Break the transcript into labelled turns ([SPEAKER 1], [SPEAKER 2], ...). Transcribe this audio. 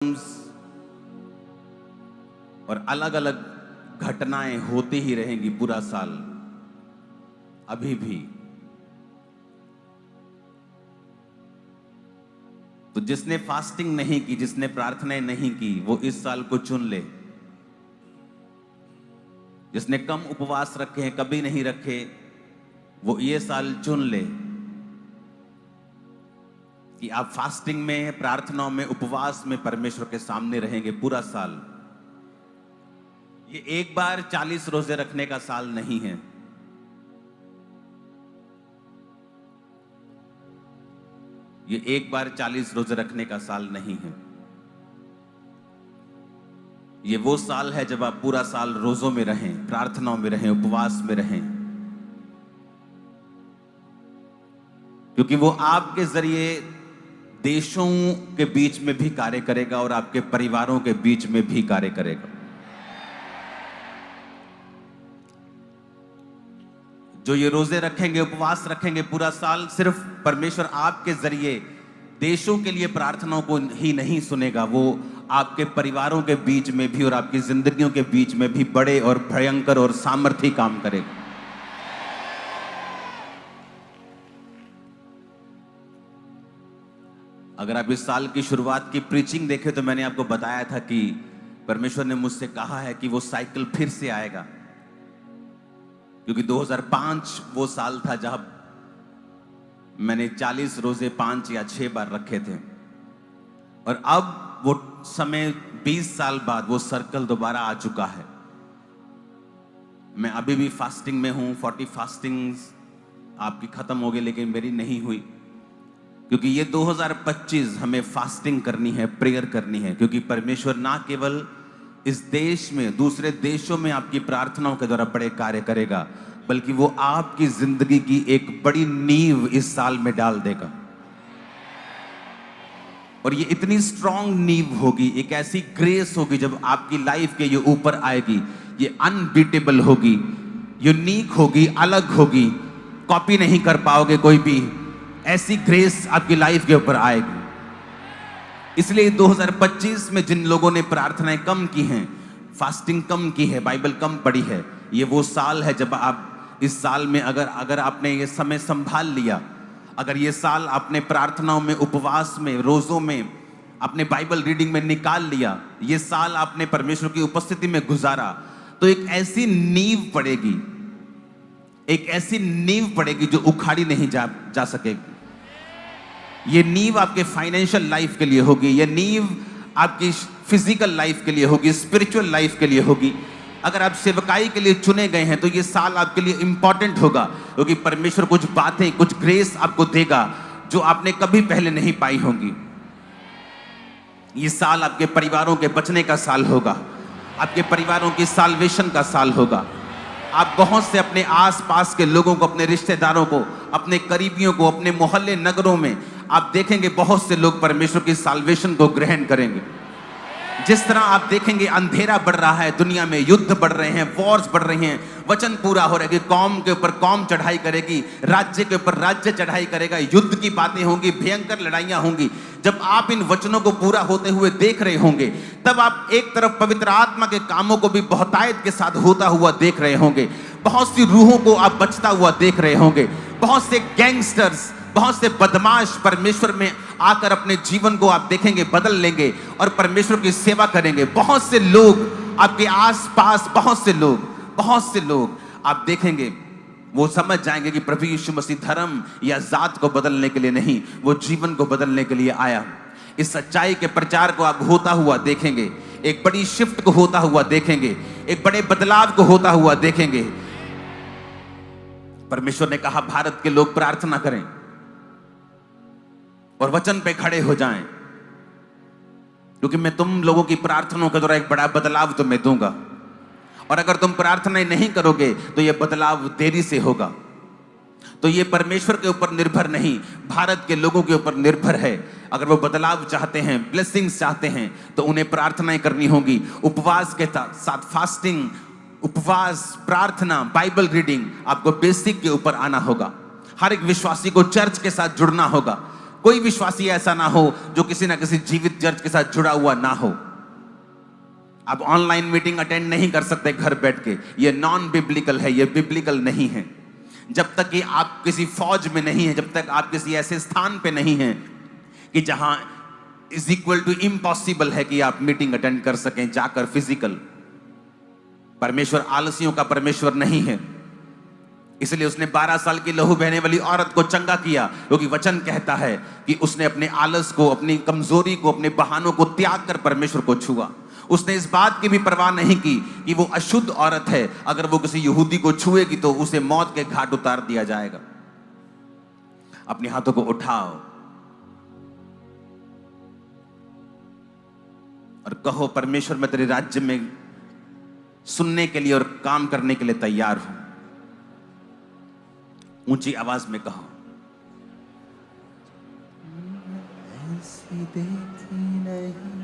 [SPEAKER 1] और अलग अलग घटनाएं होती ही रहेंगी पूरा साल अभी भी। तो जिसने फास्टिंग नहीं की, जिसने प्रार्थनाएं नहीं की, वो इस साल को चुन ले। जिसने कम उपवास रखे हैं, कभी नहीं रखे, वो ये साल चुन ले कि आप फास्टिंग में, प्रार्थनाओं में, उपवास में परमेश्वर के सामने रहेंगे पूरा साल। ये एक बार 40 रोजे रखने का साल नहीं है। ये एक बार 40 रोजे रखने का साल नहीं है। ये वो साल है जब आप पूरा साल रोजों में रहें, प्रार्थनाओं में रहें, उपवास में रहें, क्योंकि वो आपके जरिए देशों के बीच में भी कार्य करेगा और आपके परिवारों के बीच में भी कार्य करेगा। जो ये रोजे रखेंगे, उपवास रखेंगे पूरा साल, सिर्फ परमेश्वर आपके जरिए देशों के लिए प्रार्थनाओं को ही नहीं सुनेगा, वो आपके परिवारों के बीच में भी और आपकी जिंदगियों के बीच में भी बड़े और भयंकर और सामर्थी काम करेगा। अगर आप इस साल की शुरुआत की प्रीचिंग देखें तो मैंने आपको बताया था कि परमेश्वर ने मुझसे कहा है कि वो साइकिल फिर से आएगा, क्योंकि 2005 वो साल था जब मैंने 40 रोजे 5 या 6 बार रखे थे, और अब वो समय 20 साल बाद वो सर्कल दोबारा आ चुका है। मैं अभी भी फास्टिंग में हूं। 40 फास्टिंग्स आपकी खत्म हो गई, लेकिन मेरी नहीं हुई, क्योंकि ये 2025 हमें फास्टिंग करनी है, प्रेयर करनी है, क्योंकि परमेश्वर ना केवल इस देश में, दूसरे देशों में आपकी प्रार्थनाओं के द्वारा बड़े कार्य करेगा, बल्कि वो आपकी जिंदगी की एक बड़ी नींव इस साल में डाल देगा। और ये इतनी स्ट्रॉन्ग नींव होगी, एक ऐसी ग्रेस होगी जब आपकी लाइफ के ये ऊपर आएगी, ये अनबीटेबल होगी, यूनिक होगी, अलग होगी, कॉपी नहीं कर पाओगे कोई भी। ऐसी ग्रेस आपकी लाइफ के ऊपर आएगी। इसलिए 2025 में जिन लोगों ने प्रार्थनाएं कम की हैं, फास्टिंग कम की है, बाइबल कम पढ़ी है, ये वो साल है जब आप इस साल में अगर आपने ये समय संभाल लिया, अगर ये साल आपने प्रार्थनाओं में, उपवास में, रोजों में, अपने बाइबल रीडिंग में निकाल लिया, ये साल आपने परमेश्वर की उपस्थिति में गुजारा, तो एक ऐसी नींव पड़ेगी, एक ऐसी नींव पड़ेगी जो उखाड़ी नहीं जा सकेगी। ये नींव आपके फाइनेंशियल लाइफ के लिए होगी, ये नींव आपकी फिजिकल लाइफ के लिए होगी, स्पिरिचुअल लाइफ के लिए होगी। अगर आप सेवकाई के लिए चुने गए हैं तो ये साल आपके लिए इंपॉर्टेंट होगा, क्योंकि परमेश्वर कुछ बातें, कुछ ग्रेस आपको देगा जो आपने कभी पहले नहीं पाई होंगी। ये साल आपके परिवारों के बचने का साल होगा, आपके परिवारों की साल्वेशन का साल होगा। आप बहुत से अपने आसपास के लोगों को, अपने रिश्तेदारों को, अपने करीबियों को, अपने मोहल्ले, नगरों में आप देखेंगे बहुत से लोग परमेश्वर की साल्वेशन को ग्रहण करेंगे। जिस तरह आप देखेंगे अंधेरा बढ़ रहा है दुनिया में, युद्ध बढ़ रहे हैं, वॉर्स बढ़ रहे हैं, वचन पूरा हो रहा है कि कौम के ऊपर कौम चढ़ाई करेगी, राज्य के ऊपर राज्य चढ़ाई करेगा, युद्ध की बातें होंगी, भयंकर लड़ाइयां होंगी। जब आप इन वचनों को पूरा होते हुए देख रहे होंगे, तब आप एक तरफ पवित्र आत्मा के कामों को भी बहुतायत के साथ होता हुआ देख रहे होंगे, बहुत सी रूहों को आप बचता हुआ देख रहे होंगे, बहुत से गैंगस्टर्स, बहुत से बदमाश परमेश्वर में आकर अपने जीवन को आप देखेंगे बदल लेंगे और परमेश्वर की सेवा करेंगे। बहुत से लोग आपके आसपास, बहुत से लोग आप देखेंगे, वो समझ जाएंगे कि प्रभु यीशु मसीह धर्म या जात को बदलने के लिए नहीं, वो जीवन को बदलने के लिए आया। इस सच्चाई के प्रचार को आप होता हुआ देखेंगे, एक बड़ी शिफ्ट को होता हुआ देखेंगे, एक बड़े बदलाव को होता हुआ देखेंगे। परमेश्वर ने कहा भारत के लोग प्रार्थना करें और वचन पे खड़े हो जाएं, क्योंकि मैं तुम लोगों की प्रार्थनाओं के द्वारा एक बड़ा बदलाव तो मैं दूंगा, और अगर तुम प्रार्थनाएं नहीं करोगे तो यह बदलाव देरी से होगा। तो ये परमेश्वर के ऊपर निर्भर नहीं, भारत के लोगों के ऊपर निर्भर है। अगर वो बदलाव चाहते हैं, ब्लेसिंग्स चाहते हैं, तो उन्हें प्रार्थनाएं करनी होगी। उपवास के साथ फास्टिंग, उपवास, प्रार्थना, बाइबल रीडिंग, आपको बेसिक के ऊपर आना होगा। हर एक विश्वासी को चर्च के साथ जुड़ना होगा। कोई विश्वासी ऐसा ना हो जो किसी ना किसी जीवित चर्च के साथ जुड़ा हुआ ना हो। आप ऑनलाइन मीटिंग अटेंड नहीं कर सकते घर बैठ के, ये नॉन बिब्लिकल है, ये बिब्लिकल नहीं है। जब तक कि आप किसी फौज में नहीं है, जब तक आप किसी ऐसे स्थान पे नहीं हैं कि जहां इज इक्वल टू इम्पॉसिबल है कि आप मीटिंग अटेंड कर सकें जाकर फिजिकल। परमेश्वर आलसियों का परमेश्वर नहीं है, इसलिए उसने 12 साल की लहू बहने वाली औरत को चंगा किया, क्योंकि वचन कहता है कि उसने अपने आलस को, अपनी कमजोरी को, अपने बहानों को त्याग कर परमेश्वर को छुआ। उसने इस बात की भी परवाह नहीं की कि वो अशुद्ध औरत है, अगर वो किसी यहूदी को छुएगी तो उसे मौत के घाट उतार दिया जाएगा। अपने हाथों को उठाओ और कहो, परमेश्वर मैं तेरे राज्य में सुनने के लिए और काम करने के लिए तैयार हूं। ऊंची आवाज में कहो। ऐसी देखी नहीं